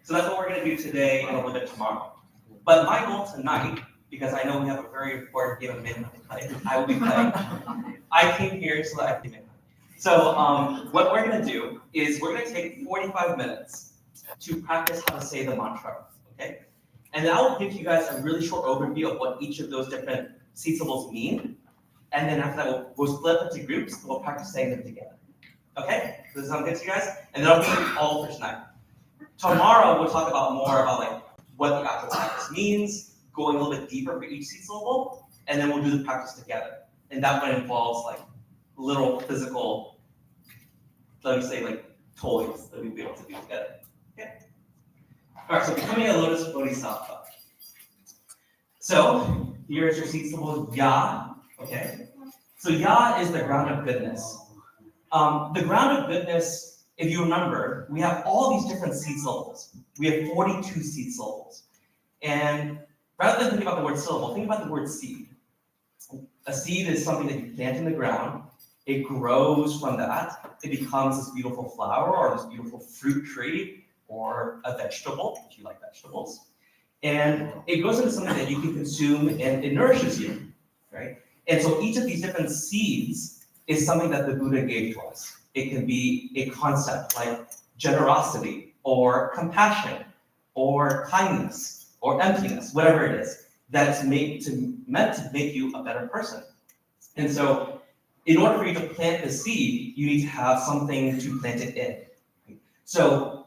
So that's what we're going to do today and a little bit tomorrow. But my goal tonight, because I know we have a very important game of midnight to play, I will be playing. I came here so that I can midnight. So what we're going to do is we're going to take 45 minutes to practice how to say the mantra, okay? And then I'll give you guys a really short overview of what each of those different seed symbols mean. And then after that, we'll split up into groups and we'll practice saying them together. Okay? Does that sound good to you guys? And that'll be all for tonight. Tomorrow, we'll talk about more about like what the actual practice means, going a little bit deeper for each seed syllable, and then we'll do the practice together. And that one involves like little physical, let me say like toys that we'll be able to do together. Okay? All right, so becoming a lotus bodhisattva. So here's your seed symbol, Ya. Okay? So Ya is the ground of goodness. The ground of goodness, if you remember, we have all these different seed syllables. We have 42 seed syllables. And rather than thinking about the word syllable, think about the word seed. A seed is something that you plant in the ground. It grows from that. It becomes this beautiful flower or this beautiful fruit tree or a vegetable, if you like vegetables. And it goes into something that you can consume and it nourishes you, right? And so each of these different seeds is something that the Buddha gave to us. It can be a concept like generosity or compassion or kindness or emptiness, whatever it is, that's meant to make you a better person. And so in order for you to plant the seed, you need to have something to plant it in. So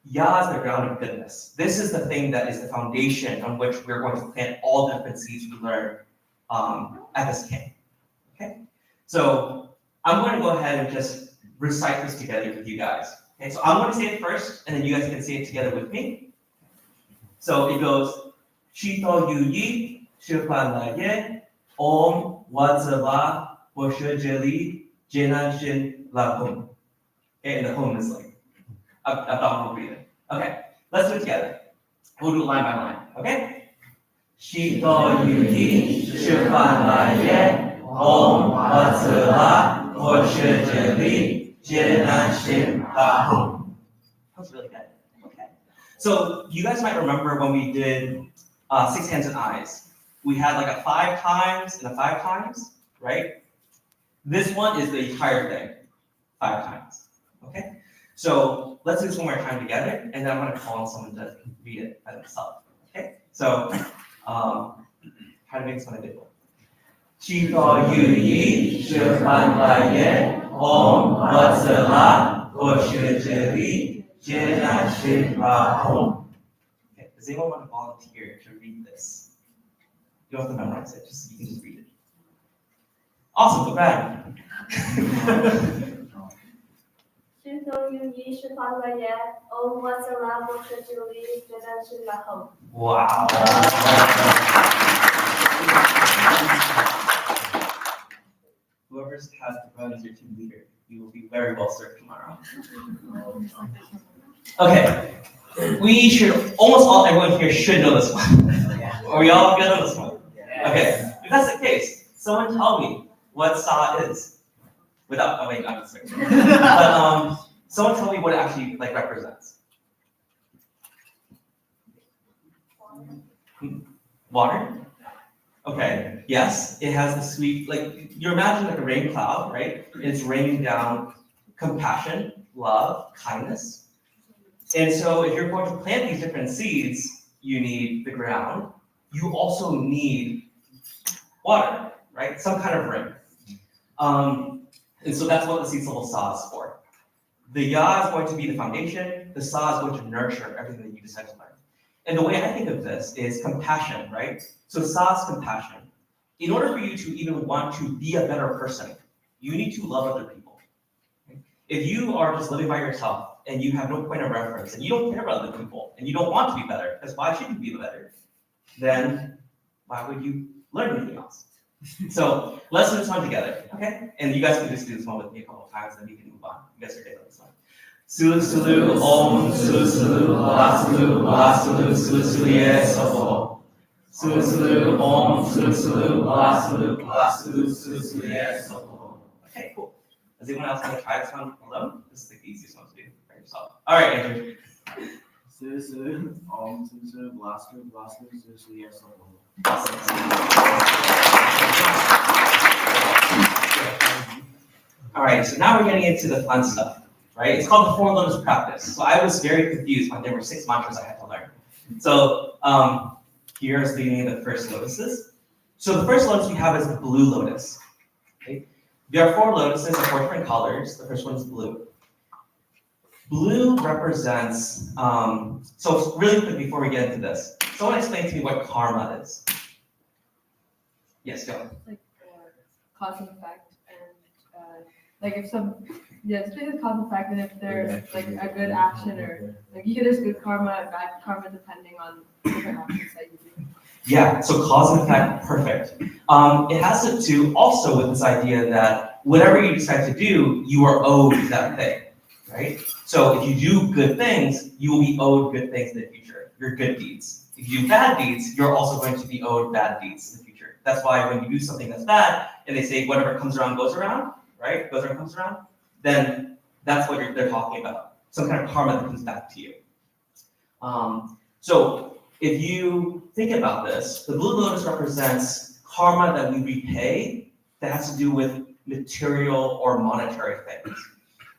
Ya is the ground of goodness. This is the thing that is the foundation on which we're going to plant all the different seeds we learn at this camp. Okay? So I'm going to go ahead and just recite this together with you guys. Okay, so I'm going to say it first, and then you guys can say it together with me. So it goes, Shito Yu Yi, Shupan La Ye, Om Wadzava, Boshujeli, Jinan Shin La Hum. Okay, and the hum is like abdominal breathing. Okay, let's do it together. We'll do it line by line, okay? Shito Yu Yi, Shupan La Ye, Om Wadzava, Boshujeli, Jinan Shin La Hum. That was really good. Okay. So you guys might remember when we did 6 hands and eyes. We had like a 5 times and a 5 times, right? This one is the entire thing, 5 times. Okay? So let's do this one more time together, and then I'm going to call on someone to read it by themselves. Okay? So try to make this one a good one. Shito Yu Yi, Shupan La Ye, Om Vatsala, Boshujeli, Jinan Shin La Hum. Okay, does anyone want to volunteer to read this? You don't have to memorize it, you can just read it. Awesome, go back. Shito Yu Yi, Shupan La Ye, Om Vatsala, Boshujeli, Jinan Shin La Hum. Wow. Whoever has the run as your team leader, you will be very well served tomorrow. Okay, we should, almost all everyone here should know this one. Are we all good on this one? Okay, if that's the case, someone tell me what Sa is. Without, oh wait, I'm just kidding. But someone tell me what it actually like represents. Water? Okay, yes, it has the sweet, like, you imagine like a rain cloud, right? It's raining down compassion, love, kindness. And so if you're going to plant these different seeds, you need the ground. You also need water, right? Some kind of rain. And so that's what the seed syllable Sa is for. The Ya is going to be the foundation. The Sa is going to nurture everything that you decide to learn. And the way I think of this is compassion, right? So Sa is compassion. In order for you to even want to be a better person, you need to love other people. If you are just living by yourself and you have no point of reference and you don't care about other people and you don't want to be better, because why should you be better? Then why would you learn anything else? So let's do this one together, okay? And you guys can just do this one with me a couple of times and then we can move on. You guys are good on this one. Sulu Sulu Om Sulu Sulu La Sulu La Sulu Sulu Sulu Yes Sulu Sulu Sulu Om Sulu Sulu La Sulu La Sulu Sulu Sulu Yes Sulu. Okay, cool. Does anyone else want to try this one alone? This is the easiest one to do by yourself. All right, Andrew. 슬슬 슬슬 블라스터 슬슬 All right, so now we're getting into the fun stuff, right? It's called the Four Lotus Practice. So I was very confused when there were 6 mantras I had to learn. So here's the beginning of the first lotuses. So the first lotus we have is the blue lotus. Okay? There are 4 lotuses of 4 different colors. The first one is blue. Blue represents, so really quick before we get into this, someone explain to me what karma is. Yes, go. Like cause and effect, and like if it's basically cause and effect, and if there's like a good action or like you get this good karma and bad karma depending on different actions that you do. Yeah, so cause and effect, perfect. It has to do also with this idea that whatever you decide to do, you are owed that thing, right? So if you do good things, you will be owed good things in the future, your good deeds. If you do bad deeds, you're also going to be owed bad deeds in the future. That's why when you do something that's bad, and they say whatever comes around goes around, right? Goes around comes around, then that's what they're talking about. Some kind of karma that comes back to you. So if you think about this, the blue lotus represents karma that we repay that has to do with material or monetary things.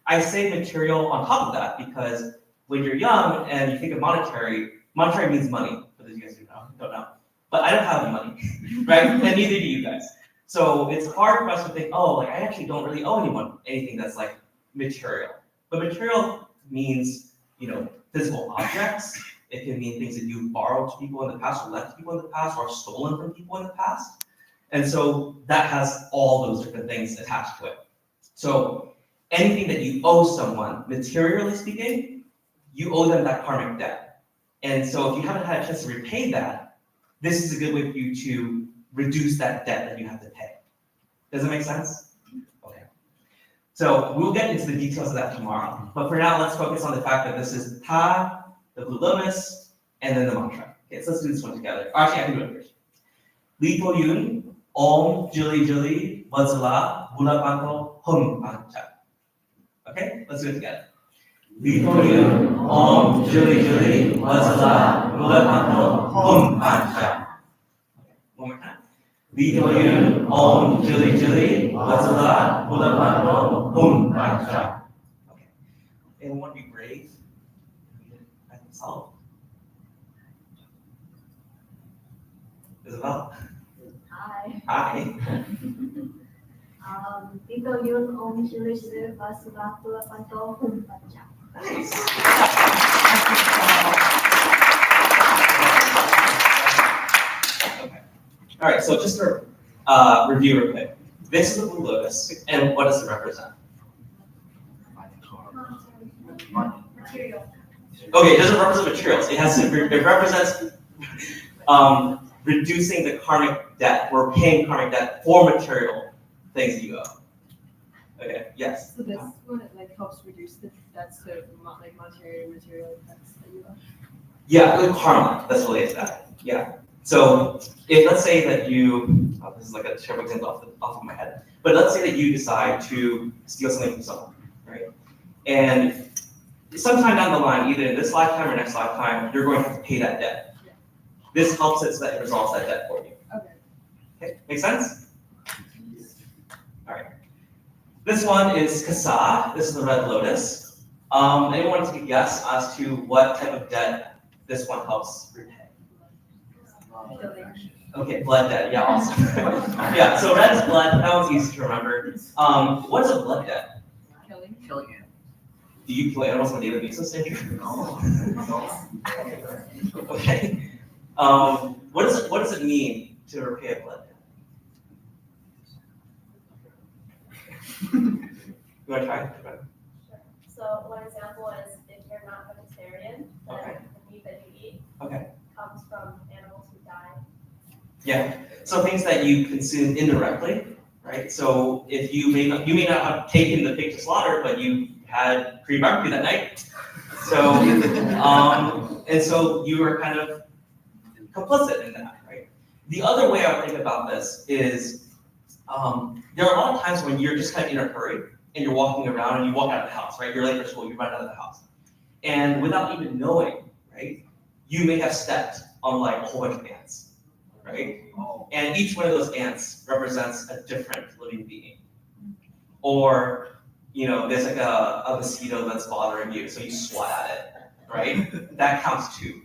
I say material on top of that because when you're young and you think of monetary means money, for those of you guys who don't know. But I don't have any money, right? And neither do you guys. So it's hard for us to think, oh, like I actually don't really owe anyone anything that's like material. But material means, physical objects. It can mean things that you've borrowed to people in the past or left to people in the past or stolen from people in the past. And so that has all those different things attached to it. So anything that you owe someone, materially speaking, you owe them that karmic debt. And so if you haven't had a chance to repay that, this is a good way for you to reduce that debt that you have to pay. Does that make sense? Okay. So we'll get into the details of that tomorrow. But for now, let's focus on the fact that this is Ta, the blue lotus, and then the mantra. Okay, so let's do this one together. Actually, I can do it first. Li Po Yun, Om Jili Jili, Vajla, Bula Panto, Hum Pancha. Okay, let's do it together. Li Po Yun, Om Jili Jili, Vajla, Bula Panto, Hum Pancha. One more time. Li Po Yun, Om Jili Jili, Vajla, Bula Panto, Hum Pancha. Okay, anyone want to be brave? By themselves? Isabel? Hi. Hi. Ito yun Om Shri Shri Vasula Pula Panto Hum Pancha. Nice. Okay. All right, so just to review real quick. This is the blue lotus, and what does it represent? Material. Okay, it doesn't represent materials. It represents reducing the karmic debt, or paying karmic debt for material things that you owe. Okay, yes. So this one it helps reduce the debts to material debts that you have. Yeah, with karma, that's really it. That. Yeah. So if let's say that you, this is like a terrible example off of my head, but let's say that you decide to steal something from someone, right? And sometime down the line, either in this lifetime or next lifetime, you're going to have to pay that debt. Yeah. This helps it so that it resolves that debt for you. Okay, make sense? All right. This one is Kasa. This is the red lotus. Anyone want to take a guess as to what type of debt this one helps repay? Okay, blood debt. Yeah, awesome. Yeah, so red is blood. That one's easy to remember. What is a blood debt? Killing. Do you kill animals on a daily basis, Andrew? No. Okay. What does it mean to repay a blood debt? You want to try? Sure. So one example is if you're not vegetarian, then Okay. the meat that you eat Okay. comes from animals who die. Yeah. So things that you consume indirectly, right? So if you may not have taken the pig to slaughter, but you had pre-barbecue that night. So and so you are kind of complicit in that, right? The other way I think about this is there are a lot of times when you're just kind of in a hurry and you're walking around and you walk out of the house, right? You're late for school, you run out of the house. And without even knowing, right? You may have stepped on like a whole bunch of ants, right? Oh. And each one of those ants represents a different living being. Or, there's like a mosquito that's bothering you, so you swat at it, right? That counts too.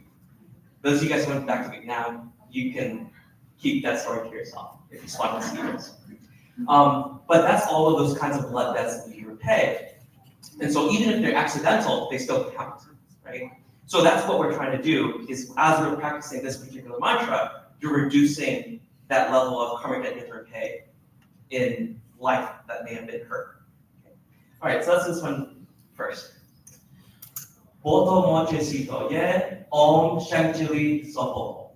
Those of you guys who went back to Vietnam, you can keep that story to yourself if you swat mosquitoes. But that's all of those kinds of blood debts that you repay. And so even if they're accidental, they still count, right? So that's what we're trying to do, is as we're practicing this particular mantra, you're reducing that level of karmic debt you have to repay in life that may have been hurt. Okay. All right, so let's do this one first. Boto moche sito ye om shangchili soho.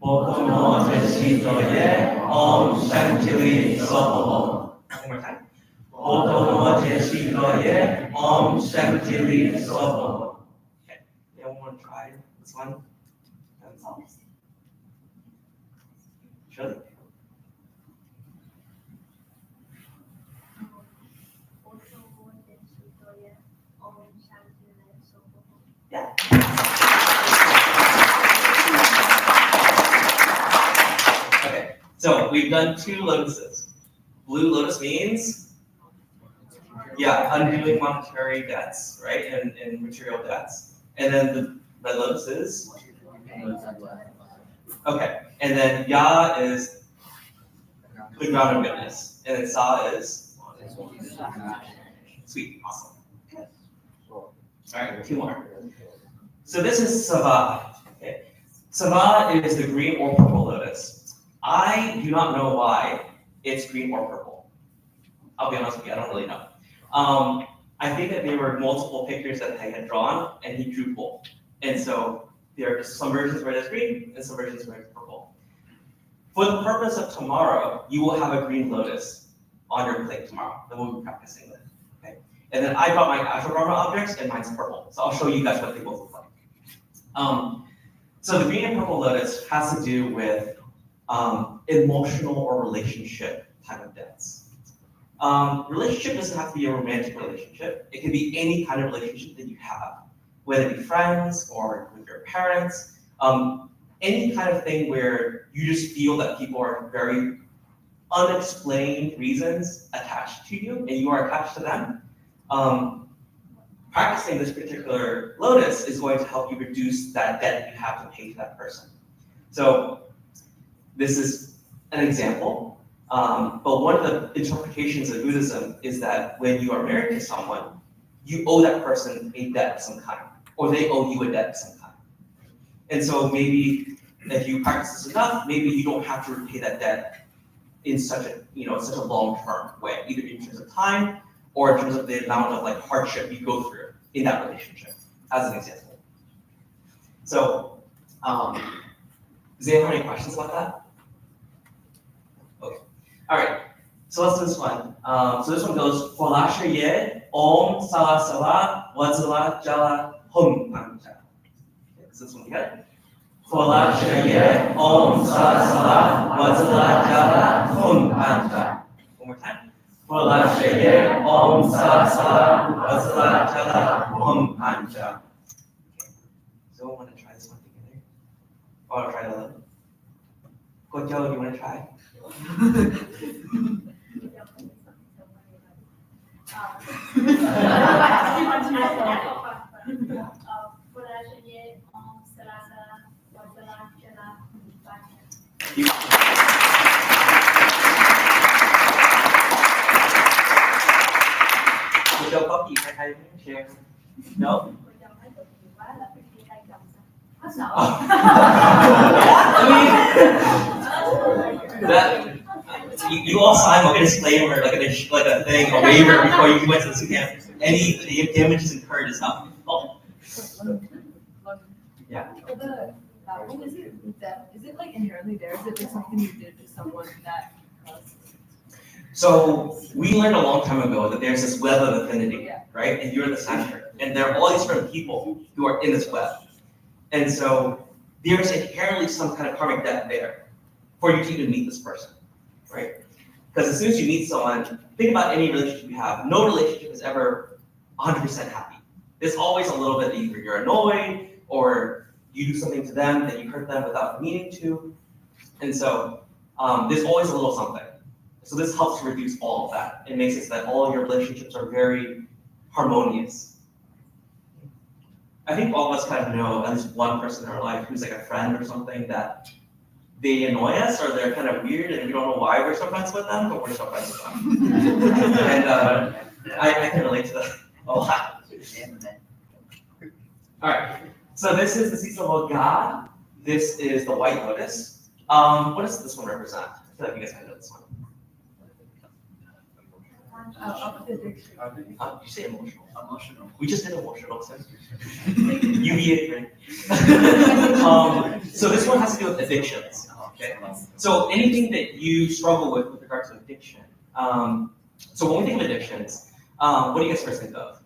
Boto moche sito ye om shangchili soho. One more time. Boto moche sito ye om shangchili soho. Okay, anyone want to try this one? Shirley? Yeah. Okay, so we've done 2 lotuses. Blue lotus means, undoing monetary debts, right, and material debts. And then the red lotus is? Okay, and then Ya is the ground of goodness, and then Sa is? Sweet, awesome. All right, 2 more. So this is Sava. Okay. Sava is the green or purple lotus. I do not know why it's green or purple. I'll be honest with you, I don't really know. I think that there were multiple pictures that they had drawn, and he drew both. And so there are some versions where it's green, and some versions where it's purple. For the purpose of tomorrow, you will have a green lotus on your plate tomorrow that we'll be practicing with. Okay. And then I brought my actual Dharma objects, and mine's purple. So I'll show you guys what they both look like. So the green and purple lotus has to do with emotional or relationship type of debts. Relationship doesn't have to be a romantic relationship. It can be any kind of relationship that you have, whether it be friends or with your parents, any kind of thing where you just feel that people are very unexplained reasons attached to you and you are attached to them. Practicing this particular lotus is going to help you reduce that debt you have to pay to that person. So this is an example, but one of the interpretations of Buddhism is that when you are married to someone, you owe that person a debt of some kind, or they owe you a debt of some kind. And so maybe if you practice this enough, maybe you don't have to repay that debt in such a long-term way, either in terms of time or in terms of the amount of hardship you go through in that relationship, as an example. So, does anyone have any questions about that? Okay. All right. So let's do this one. So this one goes Folasha ye om sala sala wazala jala hum panja. So this one together. Folasha ye om sala sala wazala jala hum panja. One more time. Folasha ye om sala sala wazala jala hum panja. So I want to try this one together. Or try it alone. Kojo, you want to try? Kojo có gì hay muốn share? No? You all signed like a disclaimer, like a thing, a waiver before you went to the camp. Any damages incurred is not fault. Yeah. Is it inherently there? Is it something you did to someone that caused? So we learned a long time ago that there's this web of affinity, right? And you're in the center, and there are all these different people who are in this web. And so there's inherently some kind of karmic debt there for you to even meet this person, right? Because as soon as you meet someone, think about any relationship you have. No relationship is ever 100% happy, There's always a little bit either you're annoyed or you do something to them that you hurt them without meaning to. And so there's always a little something. So this helps to reduce all of that. It makes it so that all your relationships are very harmonious. I think all of us kind of know at least one person in our life who's like a friend or something that they annoy us or they're kind of weird and we don't know why we're so friends with them, but we're so friends with them. And I can relate to that a lot. All right, so this is the seed symbol of God. This is the white lotus. What does this one represent? I feel like you guys might know this one. Addiction. Did you say emotional? Emotional. We just did emotional, so you be right? So this one has to do with addictions. Okay. So anything that you struggle with regards to addiction. So when we think of addictions, what do you guys first think of?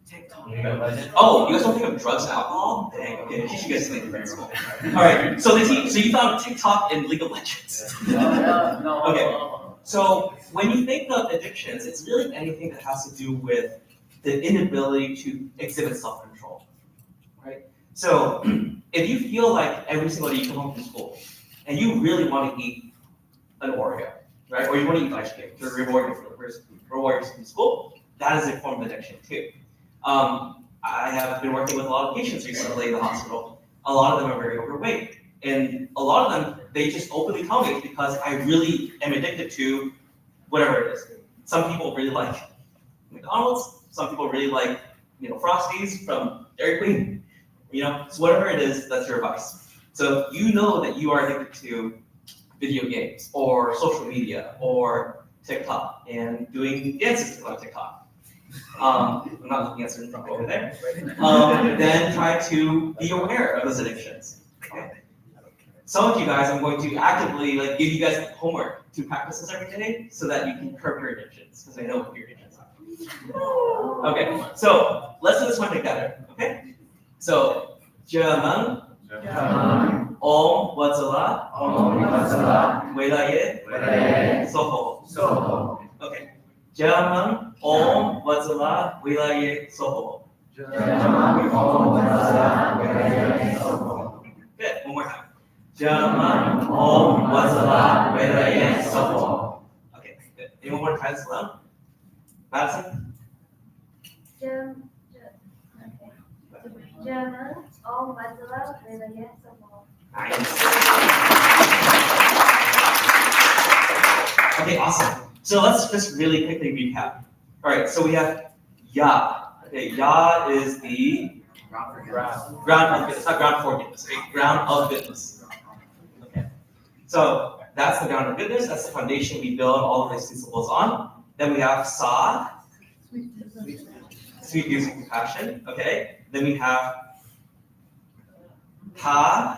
TikTok. Oh, you guys don't think of drugs and alcohol? Dang, okay, I teach you guys something different in school. All right, so so you thought of TikTok and League of Legends. No. Okay. So when you think of addictions, it's really anything that has to do with the inability to exhibit self-control, right? So if you feel like every single day you come home from school and you really want to eat an Oreo, right? Or you want to eat ice cream to reward yourself from school, that is a form of addiction too. I have been working with a lot of patients recently in the hospital. A lot of them are very overweight. And a lot of them, they just openly tell me it's because I really am addicted to whatever it is. Some people really like McDonald's. Some people really like, Frosties from Dairy Queen. So whatever it is, that's your vice. So you know that you are addicted to video games or social media or TikTok and doing dances on TikTok. I'm not looking at certain people over there. Then try to be aware of those addictions. Okay? Some of you guys, I'm going to actively give you guys homework to practice this every day so that you can curb your addictions, because I know what your addictions are. Okay, so let's do this one together, okay? So, Jaman, Om Watsala, Welaye, Soho. Okay. Jaman, Om Watsala, Welaye, Soho. Good, one more time. Jaman, Om, Watsala, Welaye, Soho. Okay, good. Anyone want to try this alone? Madison? German, all Mazzala, Welaye, Soho. Nice. Okay, awesome. So let's just really quickly recap. All right, so we have Ya. Okay, Ya is the ground of goodness, not ground for goodness, okay? Ground of goodness. Okay. So that's the ground of goodness, that's the foundation we build all of these symbols on. Then we have Sa, sweet music, compassion, okay? Then we have Ta.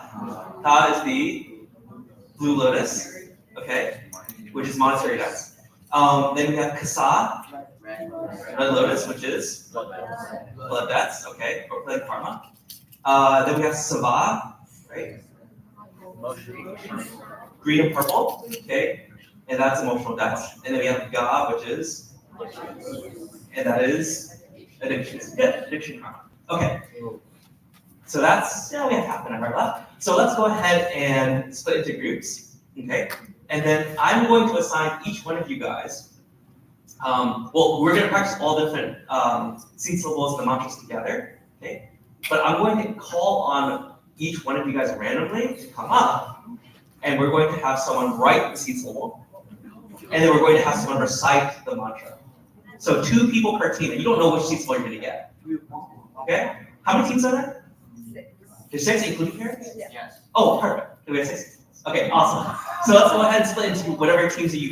Ta is the blue lotus, okay? Which is monetary debts. Then we have Kasa, red lotus, which is blood debts, okay, or like karma. Then we have Sava, right? Green and purple, okay, and that's emotional debts. And then we have Ga, which is, and that is addiction. Good, addiction karma. Okay. So that's, we have half an hour left. So let's go ahead and split into groups, okay? And then I'm going to assign each one of you guys, well, we're going to practice all different seed syllables and the mantras together, okay? But I'm going to call on each one of you guys randomly to come up, and we're going to have someone write the seed syllable, and then we're going to have someone recite the mantra. So 2 people per team, and you don't know which seed syllable you're going to get, okay? How many teams are there? 6. There's 6, including parents? Yes. Oh, perfect. We have 6. Okay, awesome. So let's go ahead and split into whatever teams that you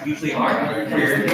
usually are for your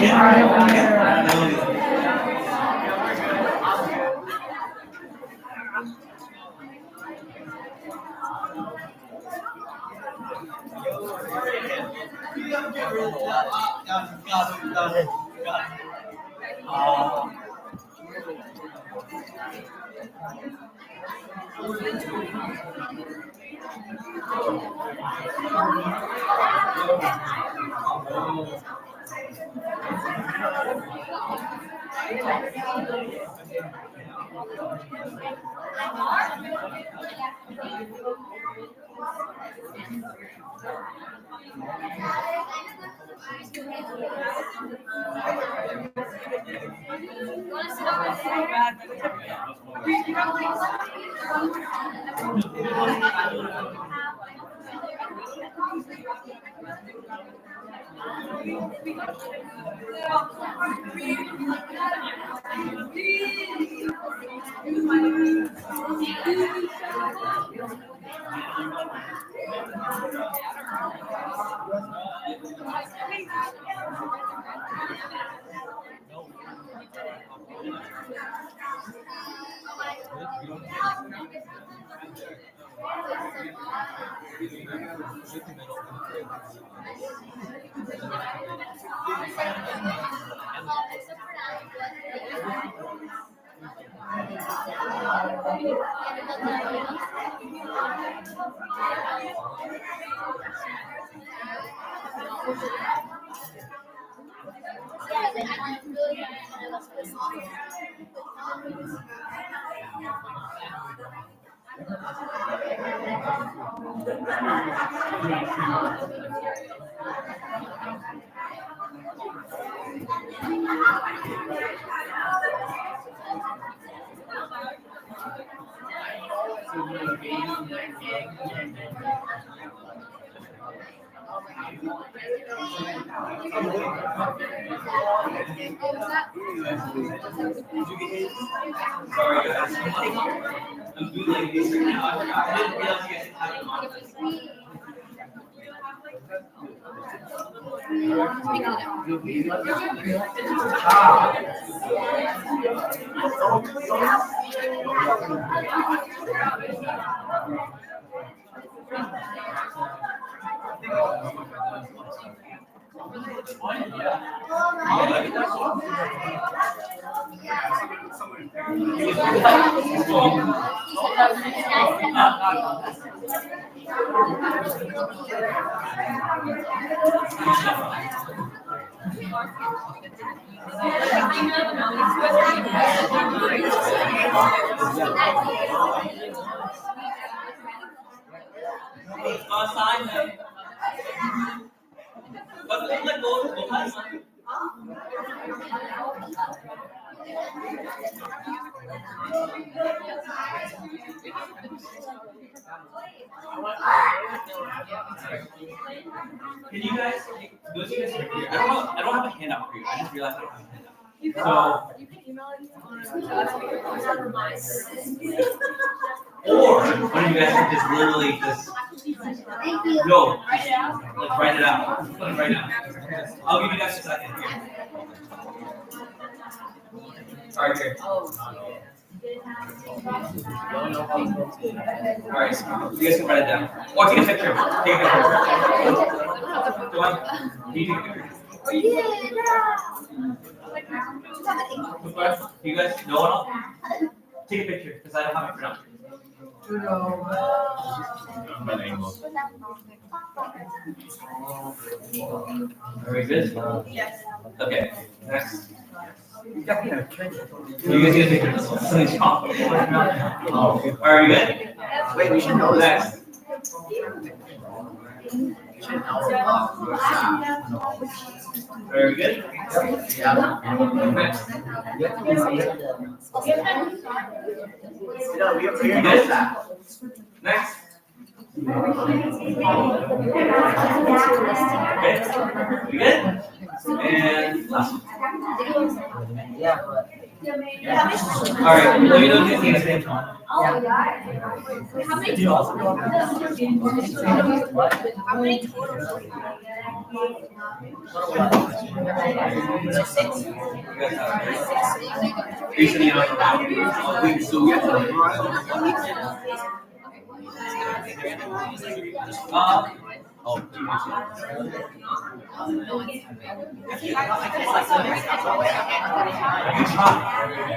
Sorry guys. I'm doing these right now. I didn't realize you guys had them on. Assignment. But let go assignment. Can you guys, those of you guys are here, I don't have a handout for you. I just realized I don't have a handout. So, You can email it or one of you guys can just literally just no, let's write it out. Let's write it out. I'll give you guys a second here. All right, here. All right, you guys can write it down. Or take a picture. Take a picture. Go on. You take a picture. You guys, no one else? Take a picture because I don't have it for now. Very good. Yes. Okay, next. You guys get a picture. Something's wrong. Are you good? Wait, we should know Next. Very good. Next. No, we already know that. Next. Okay. You good? And last one. Yeah, but. All right. Let me know if you see anything. How many total? How many total? Recently, so we have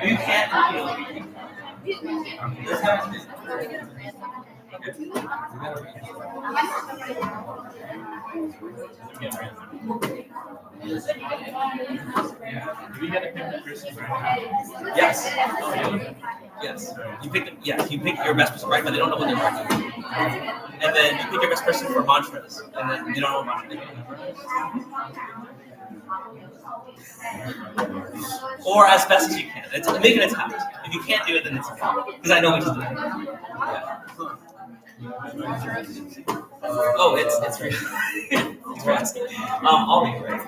you can't. Do we get a picture of Christmas? Yes. Yes. You pick your best person, right? But they don't know what they're working. And then you pick your best person for mantras, and then you don't know what mantra or as best as you can. Make an attempt. If you can't do it, then it's okay. Because I know what to do. Yeah. Oh, it's really thanks for asking. I'll be great.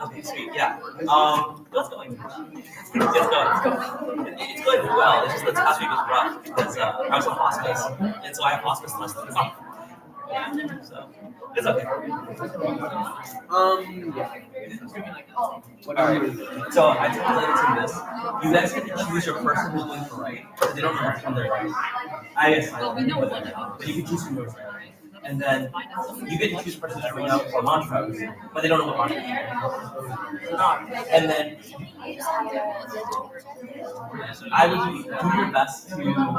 Okay, sweet. Yeah. How's it going? It's going well. It's just the past week was rough because I was in hospice, and so I have hospice lessons. So it's okay. Alright. So I told Linton this. You guys get to choose your person who's going to write, but they don't know which one they're writing. Well, we know what one, but you can choose who knows writing. And then you get to choose a person who's writing out for mantras, but they don't know what mantra. And then I would do your best to do those.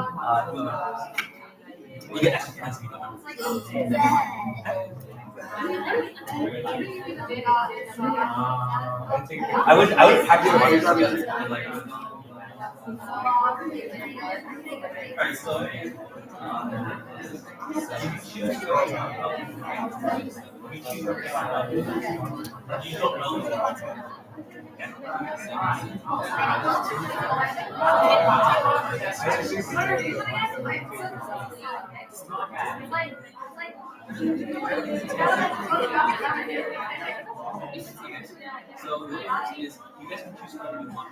You get extra points if you do them. I would practice the mantras together. Alright, so you don't know. So the first is you guys can choose whatever you want.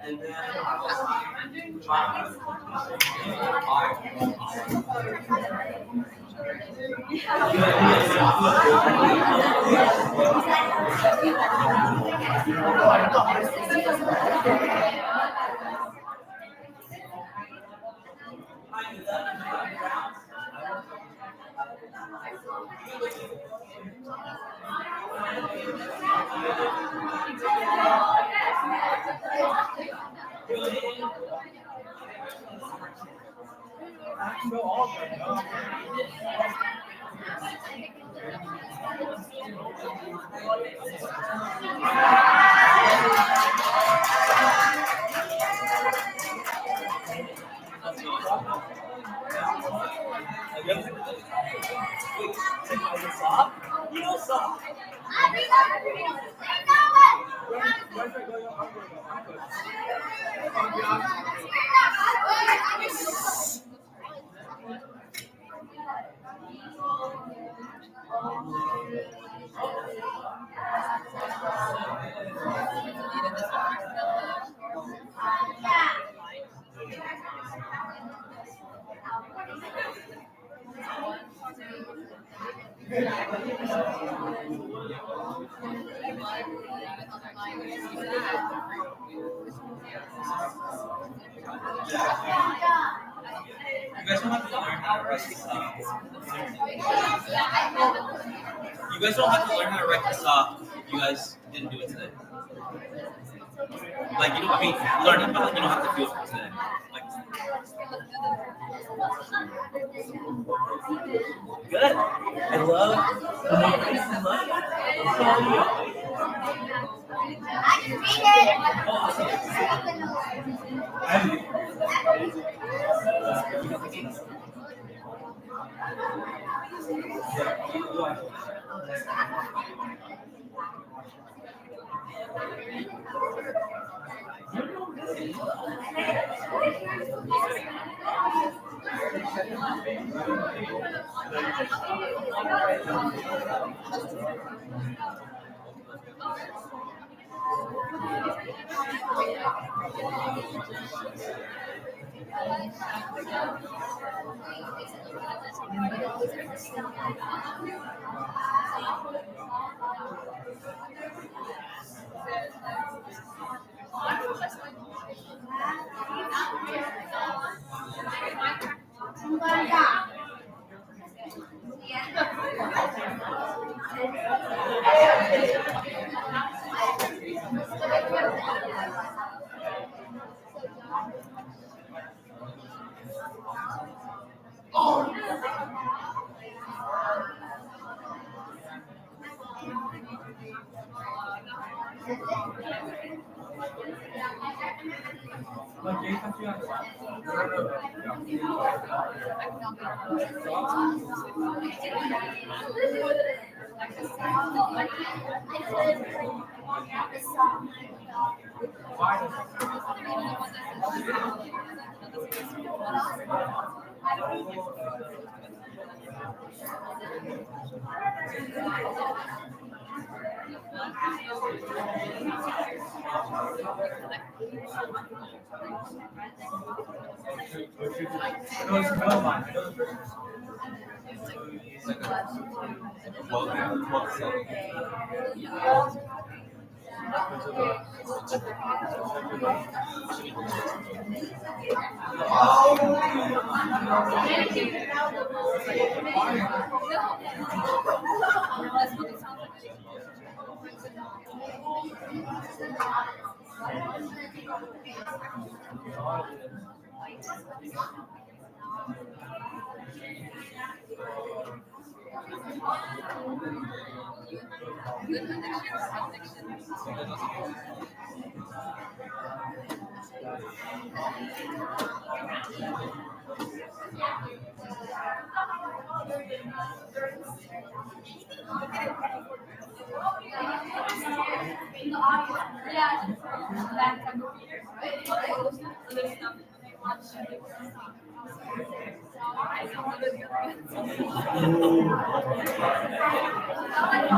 And then You know soft. You guys don't have to learn how to write this up. You guys don't have to learn how to write this up if you guys didn't do it today. Like, you know, I mean, learn it, but like, you don't have to do it today. Like, good. I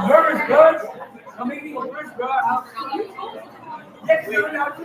Where's good? I'm eating where's good? Next one out.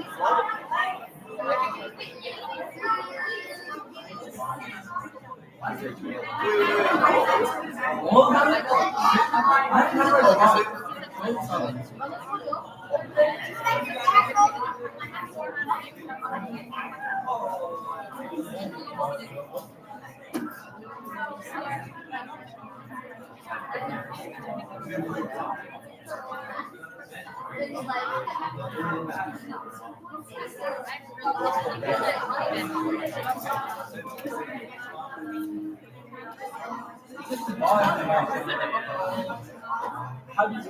How do you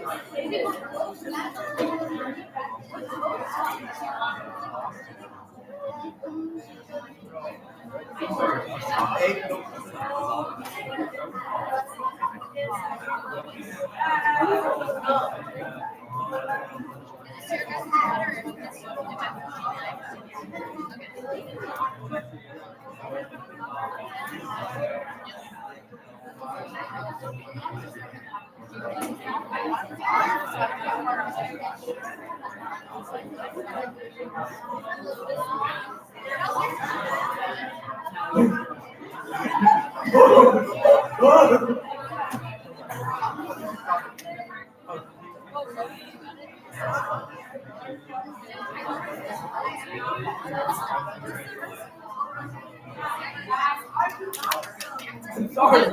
I'm sorry.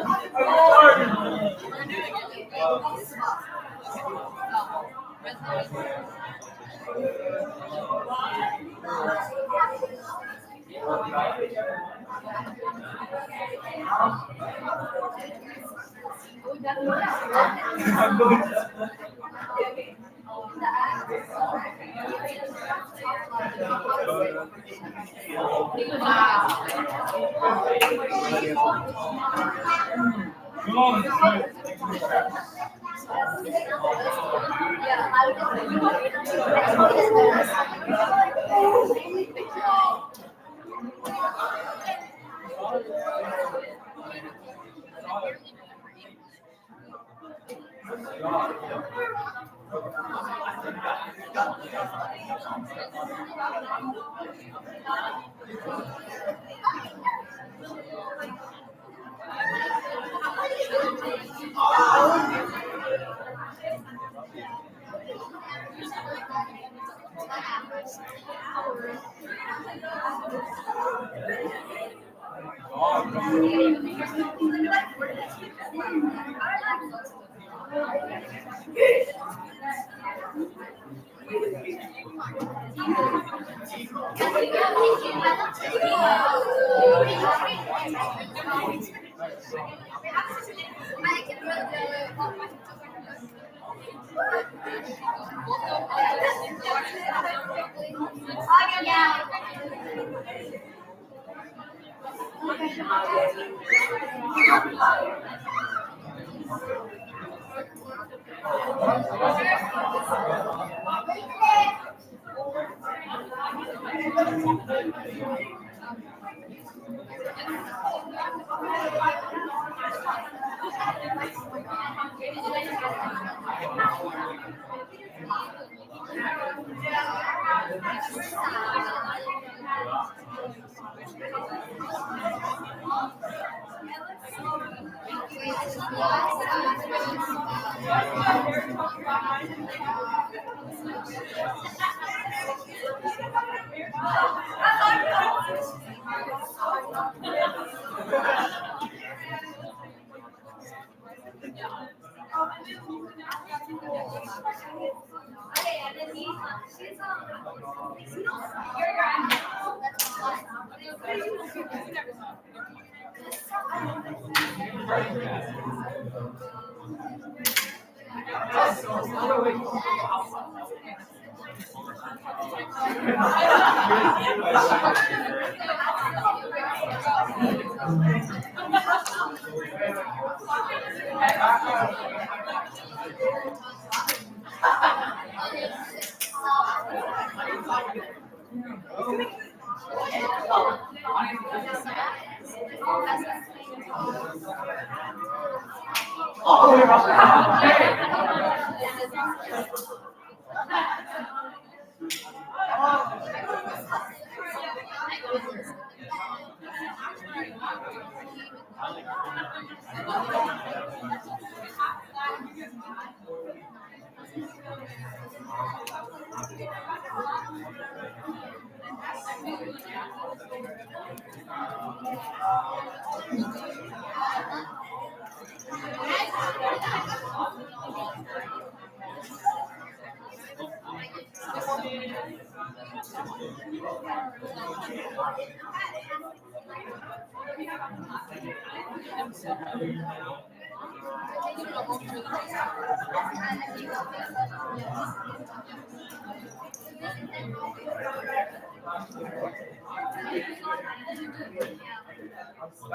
I'm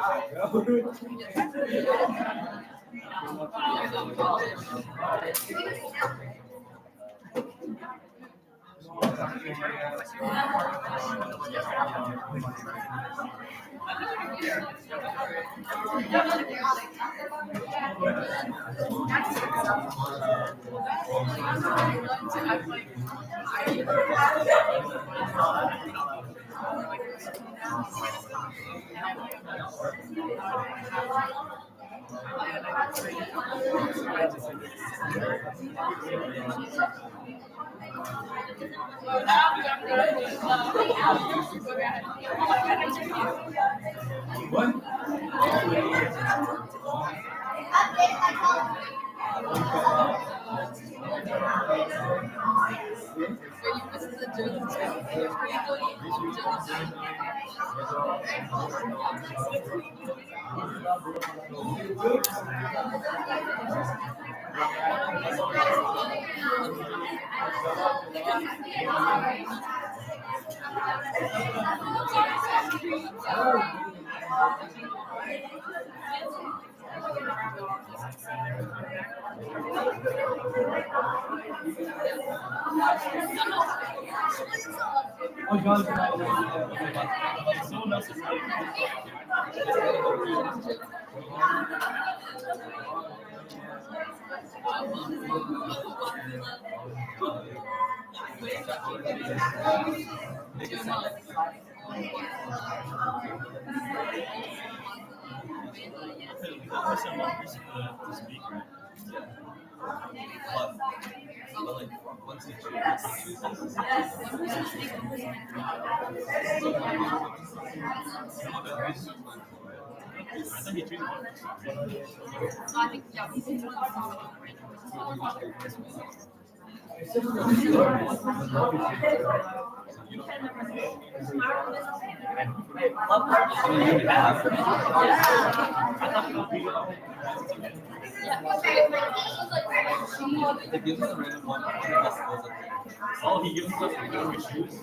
Oh, he gives us your shoes.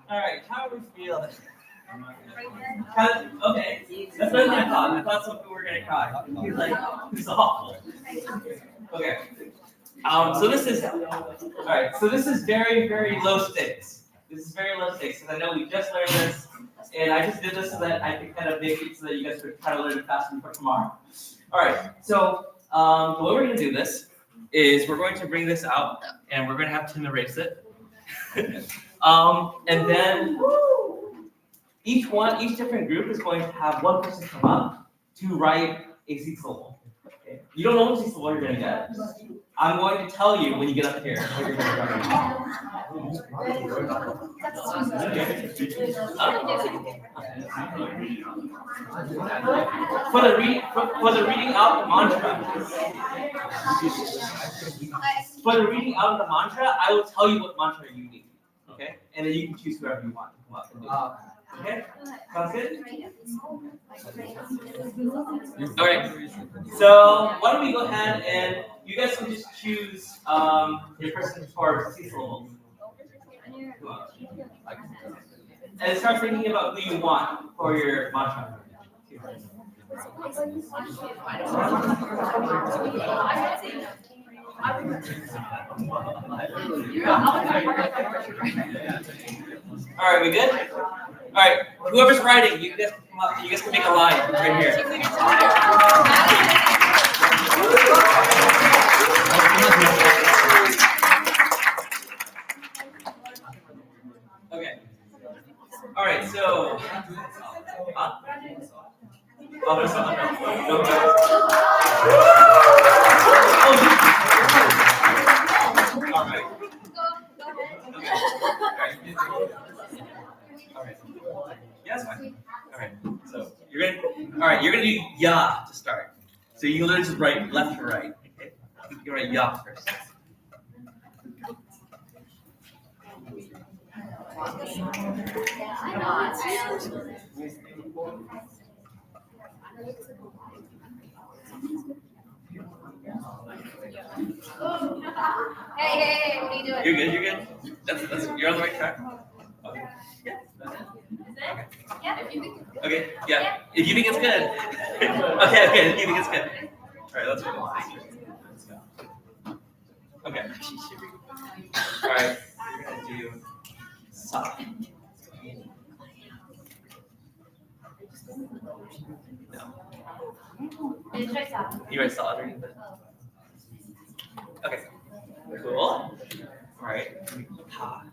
All right, how do we feel? Okay, that's better than I thought. I thought some people were gonna cry. He's like, this is awful. Okay. So this is all right. So this is very, very low stakes. This is very low stakes because I know we just learned this, and I just did this so that I could kind of make it so that you guys could try to learn it faster for tomorrow. All right. So the way we're gonna do this is we're going to bring this out, and we're gonna have Tim erase it. And then each different group is going to have one person come up to write a seed syllable. Okay? You don't know what seed syllable you're going to get. I'm going to tell you when you get up here what you're going to write. For the reading out the mantra. For the reading out of the mantra, I will tell you what mantra you need. Okay? And then you can choose whoever you want to come up and do it. Okay? Sounds good? All right. So why don't we go ahead and you guys can just choose your person for C syllables. And start thinking about who you want for your mantra. All right, we good? All right, whoever's writing, you guys can come up. You guys can make a line right here. Okay. All right, so Oh, this one. No. All right. All right. Yeah, that's fine. All right. So you're gonna do ya to start. So you can literally just write left to right. Okay. You write ya first. Hey, what are you doing? You're good. You're good. That's you're on the right track. Okay. Yeah. Yeah, if you think Okay. Yeah. If you think it's good. Okay. Okay. If you think it's good. All right. Let's go. Okay. All right. We're gonna do sa. No. you try something. You write sa underneath it. Okay. Cool. All right. Ha.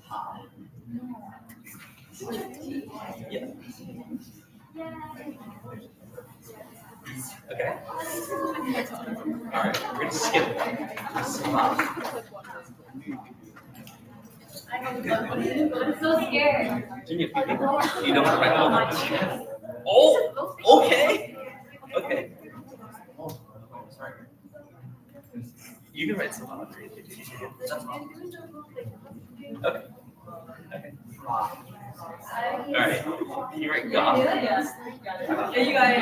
Ha. Yeah. Okay. All right. We're gonna skip one. Sa. I'm so scared. Junior, you don't write all that. Oh. Okay. Okay. Sorry. You can write some other. That's fine. Okay. Okay. All right. Can you write God? Yeah, you got it.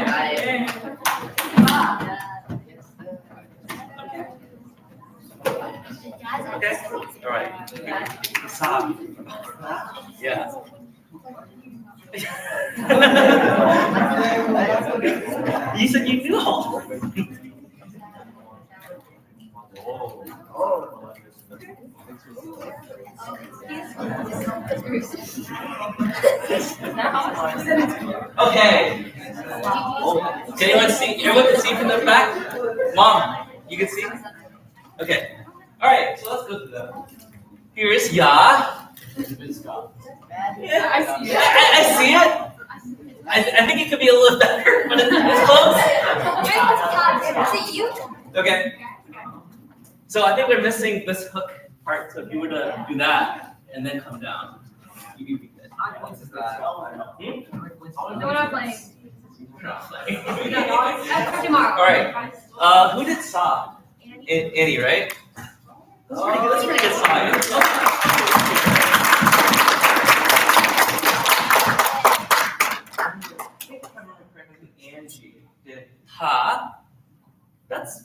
Okay. All right. Stop. Yeah. You said you knew all. Okay. Can anyone see? Everyone can see from the back? Mom, you can see? Okay. All right, so let's go through them. Here is Ya. Yeah, I see it. I see it. I think it could be a little better, but it's close. See you. Okay. So I think we're missing this hook part. So if you were to do that and then come down, you'd be good. No, we're not playing. We're not playing. That's tomorrow. All right. Who did Saw? Annie, right? That's pretty good. That's pretty good science. I think if I remember correctly, Angie did Ha. That's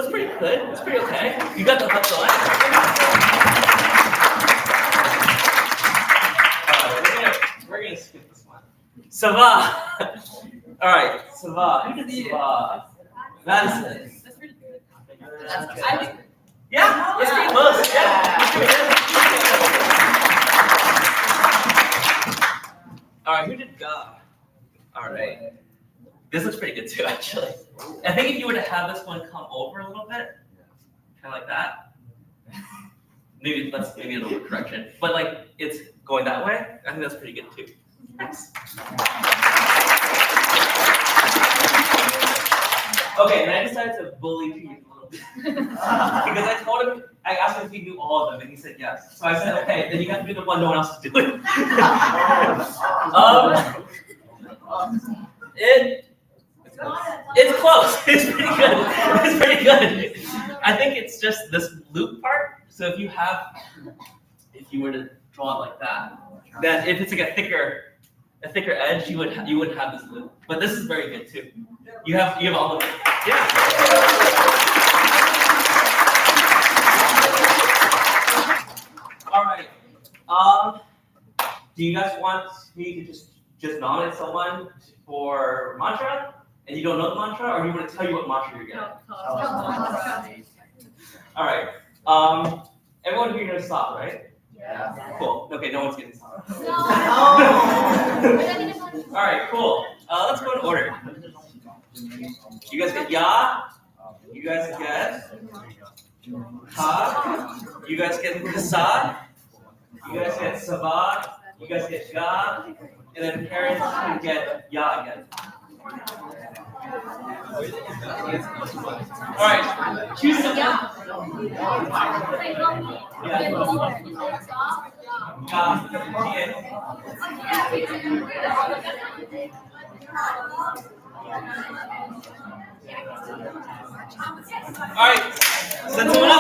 pretty good. That's pretty okay. You got the hook on. We're gonna skip this one. Sava. All right, Sava. Who did Sava? Madison. That's pretty good. I think. Yeah, that's pretty close. Yeah. All right, who did God? All right. This looks pretty good too, actually. I think if you were to have this one come over a little bit, kind of like that, maybe a little correction, but like it's going that way. I think that's pretty good too. Thanks. Okay, and I decided to bully Pete a little bit because I asked him if he knew all of them, and he said yes. So I said, okay, then you have to do the one no one else is doing. It's close. It's pretty good. It's pretty good. I think it's just this loop part. So if you were to draw it like that, then if it's like a thicker edge, you wouldn't have this loop. But this is very good too. You have all of it. Yeah. All right. Do you guys want me to just nominate someone for mantra, and you don't know the mantra, or do you want to tell you what mantra you're getting? All right. Everyone here knows stop, right? Yeah. Cool. Okay, no one's getting stop. No. All right, cool. Let's go in order. You guys get ya. You guys get ha. You guys get sa. You guys get sava. You guys get ga, and then parents can get ya again. All right, choose some. Yeah. All right, send someone up.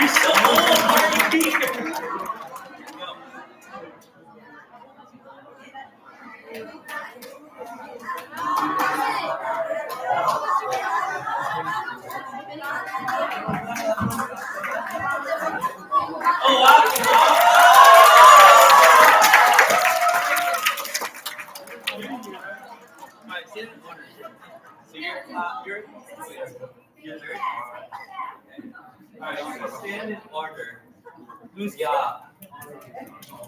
You're so old. Why are you here? Oh wow! Alright, stand in order. So you're third. Alright, so stand in order. Who's ya?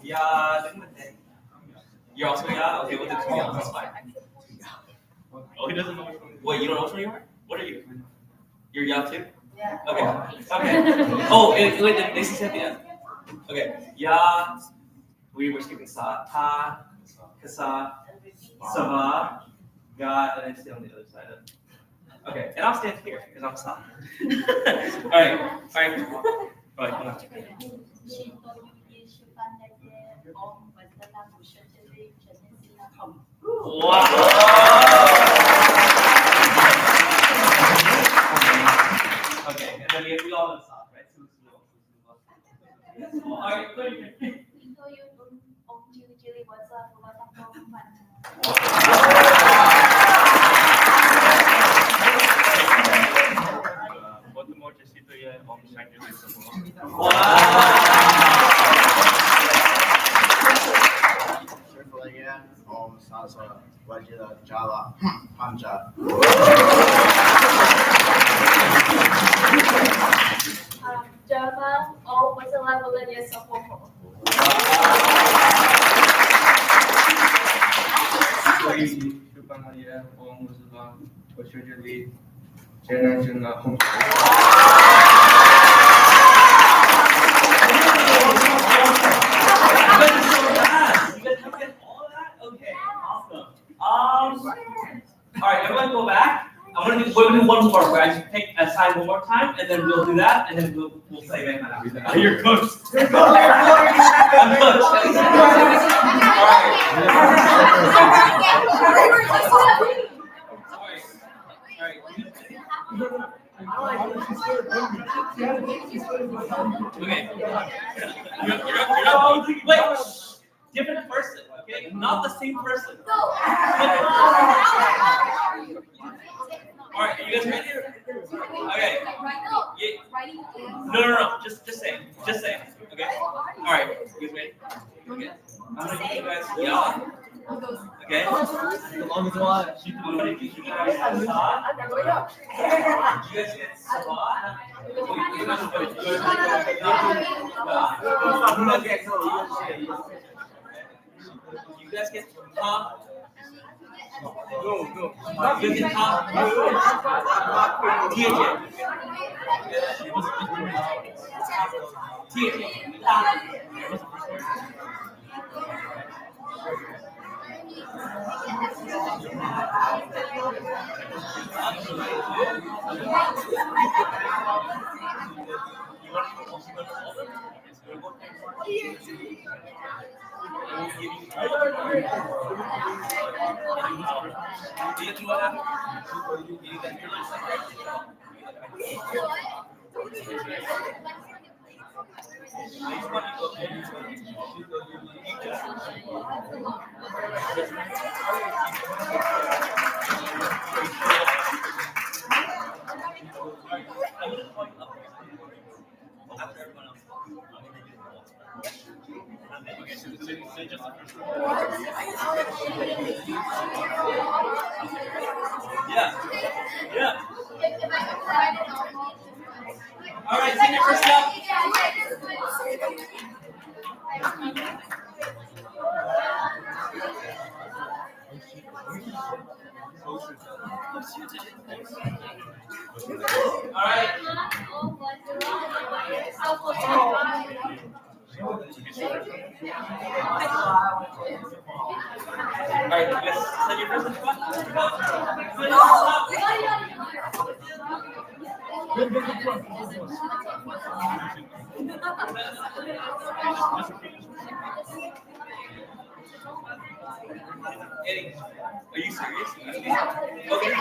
Ya. You're also ya? Okay, we'll do two ya. That's fine. Oh, he doesn't know. Wait, you don't know which one you are? What are you? You're ya too? Yeah. Okay. Oh, wait, they say at the end. Okay. Ya. We were skipping sa. Ta. Kasa. Sava. Ga. And then stay on the other side of. Okay. And I'll stand here because I'm sa. Alright. Alright. Alright, come on. Wow. Okay, and then we all know stop, right? All right, good. Om Sasa Vajra Jala Panja. Dharma, all wasalam volanya sapoho. All right, everyone go back. We're gonna do one more. Where I just take a sign one more time, and then we'll do that, and then we'll say Van after that. You're coached. I'm coached. All right. Okay. You're wait. Different person. Okay, not the same person. All right, you guys ready? Okay. No. Just say. Okay. All right, you guys ready? Okay. I'm gonna give you guys yeah. Okay. The longest one. I'm gonna give you guys sa. You guys get sava. You guys get top. Go. You get top. Yeah. All right, take your first step. All right. All right, you guys said your first Eddie, are you serious? Okay.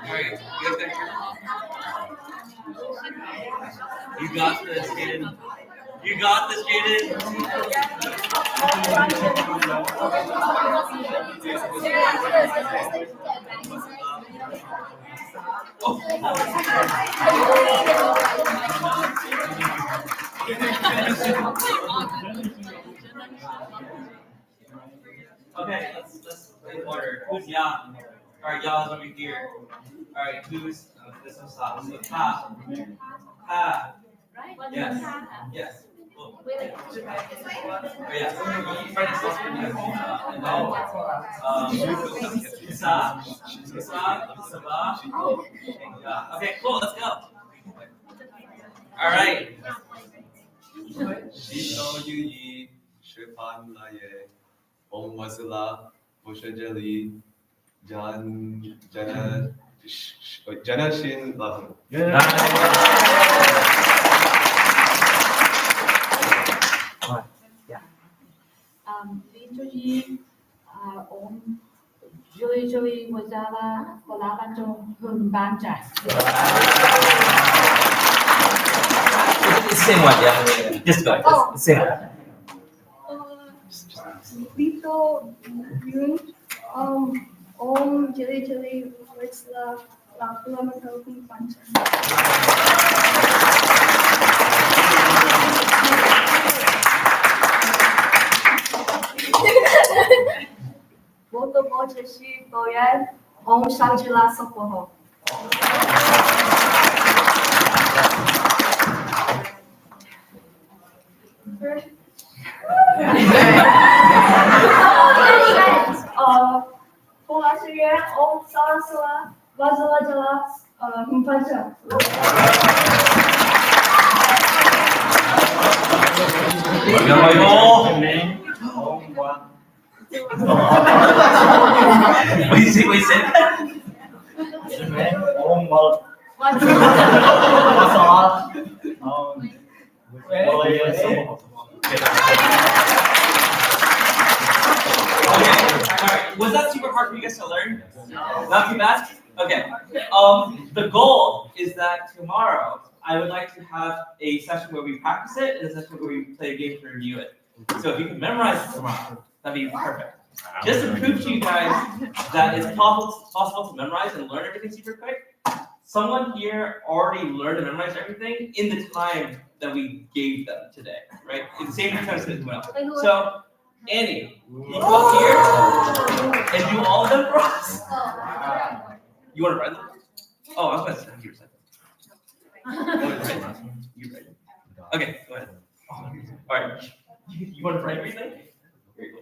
Alright, you guys got You got this, Jaden. You got this, Jaden. Okay, let's in order. Who's Ya? Alright, Ya's over here. Alright, who's this is stop. So Ha. Ha. Yes. Yes. Cool. Oh yeah. Right next to us. And then Sa. Saba. Okay, cool, let's go. Alright. 心都寓意是pan laye om masala poshajali jana shin lahu. Linjoji om Juli Wazala Kolabanjong Humbanja. Same one, yeah. Just go. Just same one. Lito Yun, Om Jili Witsla Lakulamakokum Pancha. Boto Bochashi Boyan, Om Shangela Sokoho. Polasiya, Om Sarasala, Vazala Jala, Himpacha. What you say? Alright, was that super hard for you guys to learn? Not too bad? Okay. The goal is that tomorrow I would like to have a session where we practice it and a session where we play a game to review it. So if you can memorize it tomorrow, that'd be perfect. Just to prove to you guys that it's possible to memorize and learn everything super quick, someone here already learned and memorized everything in the time that we gave them today, right? In the same time as everyone else. So, Annie, you go up here and do all of them for us. You want to write them? Oh, I was going to say you were You write it. Okay, go ahead. All right. You want to write everything? Here you go.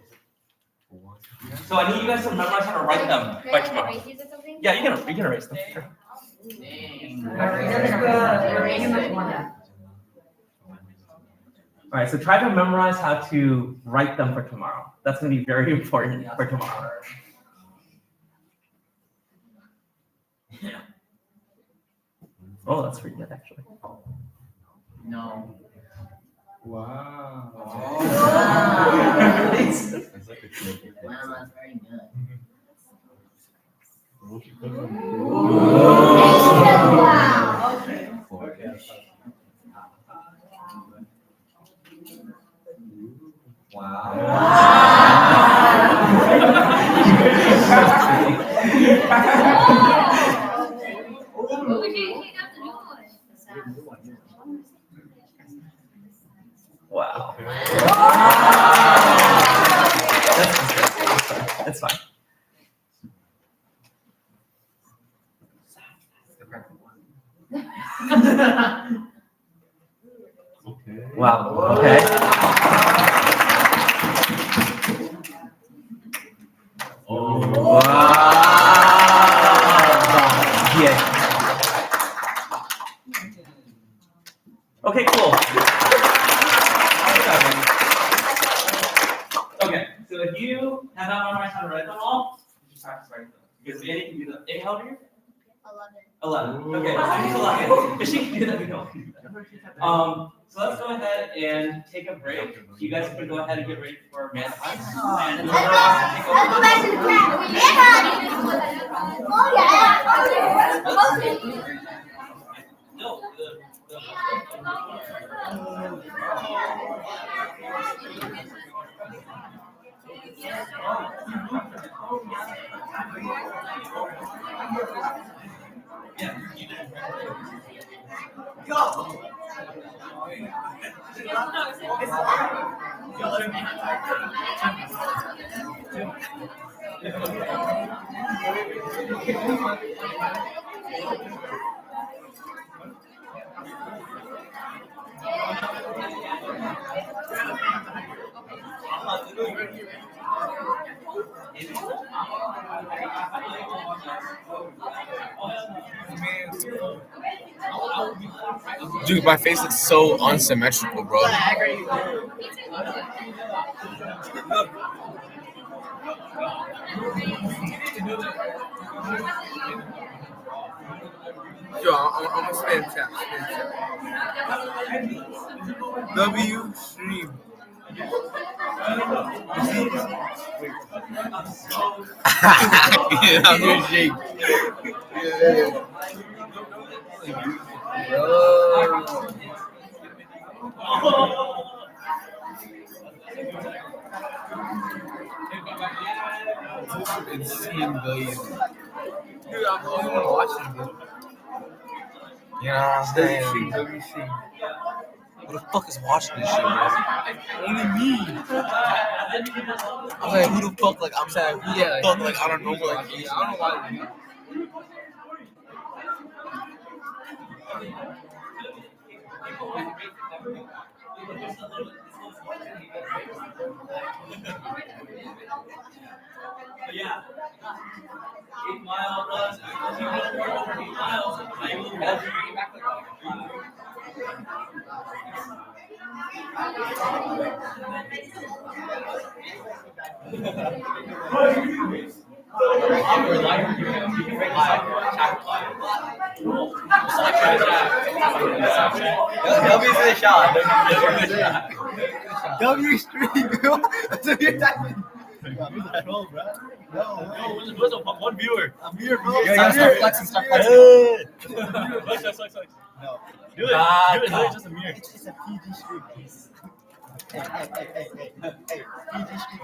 So I need you guys to memorize how to write them by tomorrow. Yeah, you can erase them. Sure. All right, so try to memorize how to write them for tomorrow. That's going to be very important for tomorrow. Oh, that's pretty good, actually. No. Wow. It's like a trick. Wow, that's very good. Wow. That's fine. Wow. Okay. Wow. Yeah. Okay, cool. Okay, so if you have not memorized how to write them all, you just practice writing them. Because Annie can do them. Annie, how old are you? 11. Okay, so she's 11. If she can do that, we can all do that. So let's go ahead and take a break. You guys can go ahead and get ready for math class. And whoever wants to take over. No, yeah, you did. Dude, my face looks so unsymmetrical, bro. Yo, I'm gonna spin tap. W stream. Yeah, I'm your shake. Yeah. Insane billion. Dude, I'm the only one watching this. You know what I'm saying? Who the fuck is watching this shit, bro? Only me. I'm like, who the fuck? Like, I'm saying, who the fuck? Like, I don't know. Like, I don't know why. Yeah. 8 Mile runs. 8 miles. I will measure you back like W's in the shot. W stream, bro. That's what you're typing. What's one viewer? I'm here, bro. Yo, start flexing, start flexing. Flex. No. Do it. Do it. Just a mirror. It's a PG stream. Hey, PG stream.